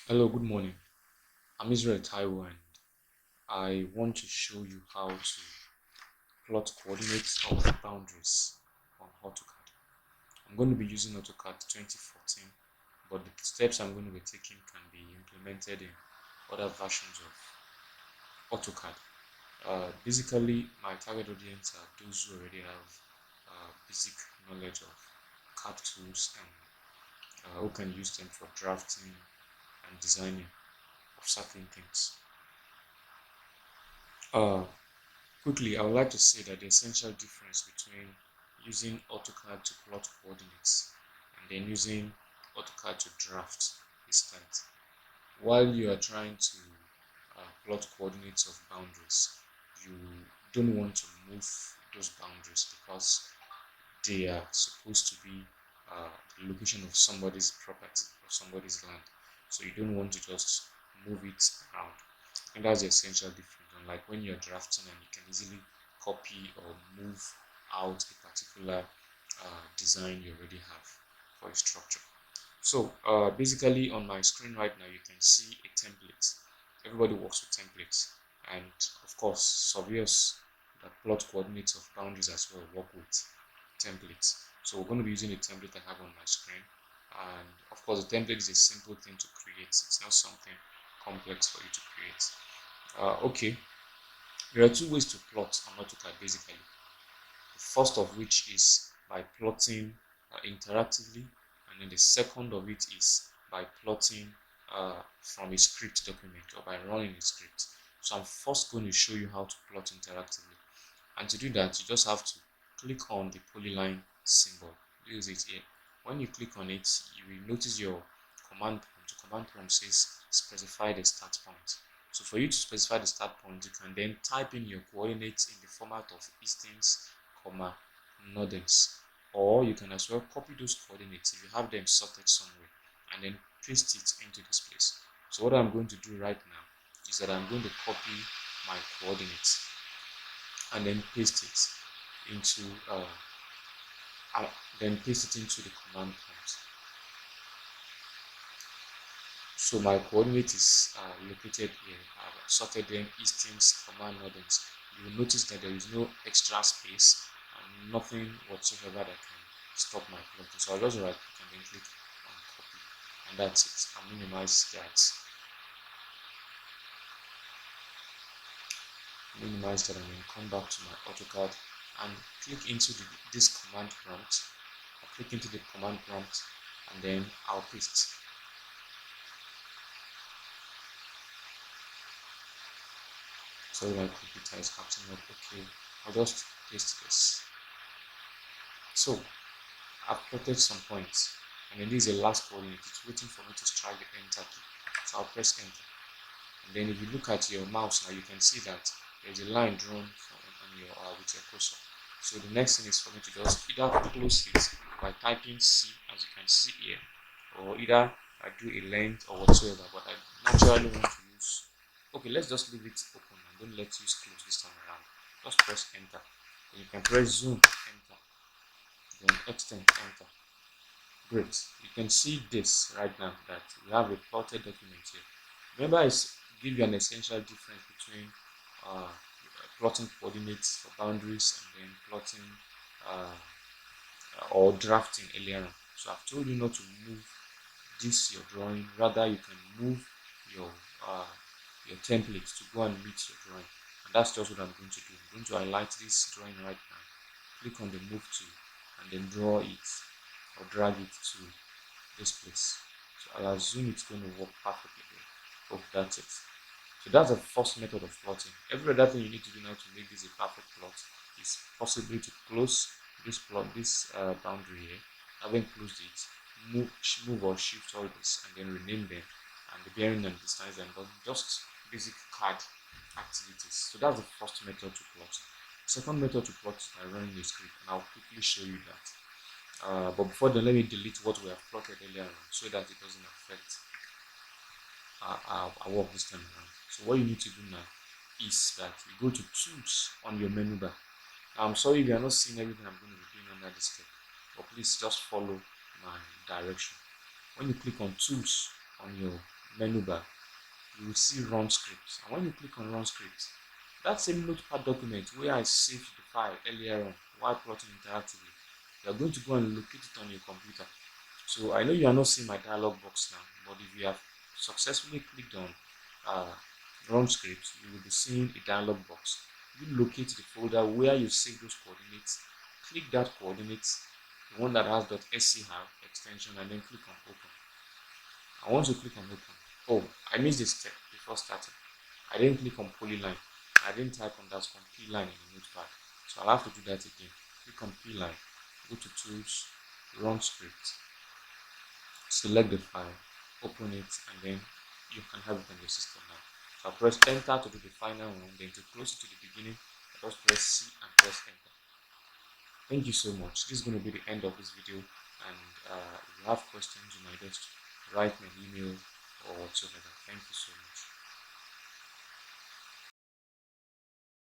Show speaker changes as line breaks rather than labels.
Hello, good morning. I'm Israel Taiwo and I want to show you how to plot coordinates of boundaries on AutoCAD. I'm going to be using AutoCAD 2014, but the steps I'm going to be taking can be implemented in other versions of AutoCAD. Basically, my target audience are those who already have basic knowledge of CAD tools and who can use them for drafting and designing of certain things. Uh, Quickly, I would like to say that the essential difference between using AutoCAD to plot coordinates and then using AutoCAD to draft is that while you are trying to plot coordinates of boundaries, you don't want to move those boundaries because they are supposed to be the location of somebody's property or somebody's land. So you don't want to just move it around. And that's the essential difference. Unlike when you're drafting and you can easily copy or move out a particular design you already have for a structure. So basically on my screen right now, you can see a template. Everybody works with templates. And of course, surveyors that plot coordinates of boundaries as well work with templates. So we're going to be using the template I have on my screen. And of course, the template is a simple thing to create. It's not something complex for you to create. Okay, there are two ways to plot on AutoCAD basically. The first of which is by plotting interactively, and then the second of it is by plotting from a script document or by running a script. So I'm first going to show you how to plot interactively. And to do that, you just have to click on the polyline symbol. This is it here. When you click on it, you will notice your command prompt. The command prompt says specify the start point. So for you to specify the start point, you can then type in your coordinates in the format of eastings, comma, northerns. Or you can as well copy those coordinates if you have them sorted somewhere and then paste it into this place. So what I'm going to do right now is that I'm going to copy my coordinates and then paste it into the command prompt. So my coordinate is located here. I've sorted them eastings, command northerns. You will notice that there is no extra space and nothing whatsoever that can stop my plotting. So I'll just right click and then click on copy, and that's it. I'll minimize that. And then come back to my AutoCAD and click into this command prompt. I'll click into the command prompt and then I'll paste. So my computer is acting up. Okay, I'll just paste this. So I've plotted some points, and then this is the last coordinate. It's waiting for me to strike the enter key. So I'll press enter. And then if you look at your mouse now, you can see that there's a line drawn on your with your cursor. So the next thing is for me to just either close it by typing C, as you can see here, or either I do a length or whatsoever. But I naturally want to use. Okay, let's just leave it open and don't let use close this time around. Just press enter. Then you can press zoom, enter. Then extend, enter. Great. You can see this right now that we have a plotted document here. Remember, I give you an essential difference between plotting coordinates for boundaries and then plotting or drafting earlier on. So I've told you not to move this your drawing. Rather, you can move your uh, your template to go and meet your drawing. And that's just what I'm going to do. I'm going to highlight this drawing right now. Click on the move tool and then draw it or drag it to this place. So I'll assume it's going to work perfectly here. Oh, that's it. So that's the first method of plotting. Every other thing you need to do now to make this a perfect plot is possibly to close this boundary here. Having closed it, move or shift all this and then rename them and the bearing and distance and just basic CAD activities. So that's the first method to plot. Second method to plot is by running a script, and I'll quickly show you that. But before then, let me delete what we have plotted earlier on so that it doesn't affect our work this time around. So what you need to do now is that you go to tools on your menu bar. Now, I'm sorry if you are not seeing everything I'm going to be doing under this step, but please just follow my direction. When you click on tools on your menu bar, you will see run script. And when you click on run script, that same notepad document where I saved the file earlier on while plotting interactively, you are going to go and locate it on your computer. So I know you are not seeing my dialog box now, but if you have successfully clicked on uh, run script, you will be seeing a dialog box. You locate the folder where you save those coordinates, click that coordinates, the one that has .scr extension, and then click on open. And once you click on open, oh, I missed this step before starting. I didn't click on polyline. I didn't type underscore p line in the notepad. So I'll have to do that again. Click on p line, go to tools, run script, select the file, open it, and then you can have it on your system now. So I'll press enter to do the final one, then to close it to the beginning, I just press C and press enter. Thank you so much. This is going to be the end of this video, and if you have questions, you might just write me an email or whatsoever. Thank you so much.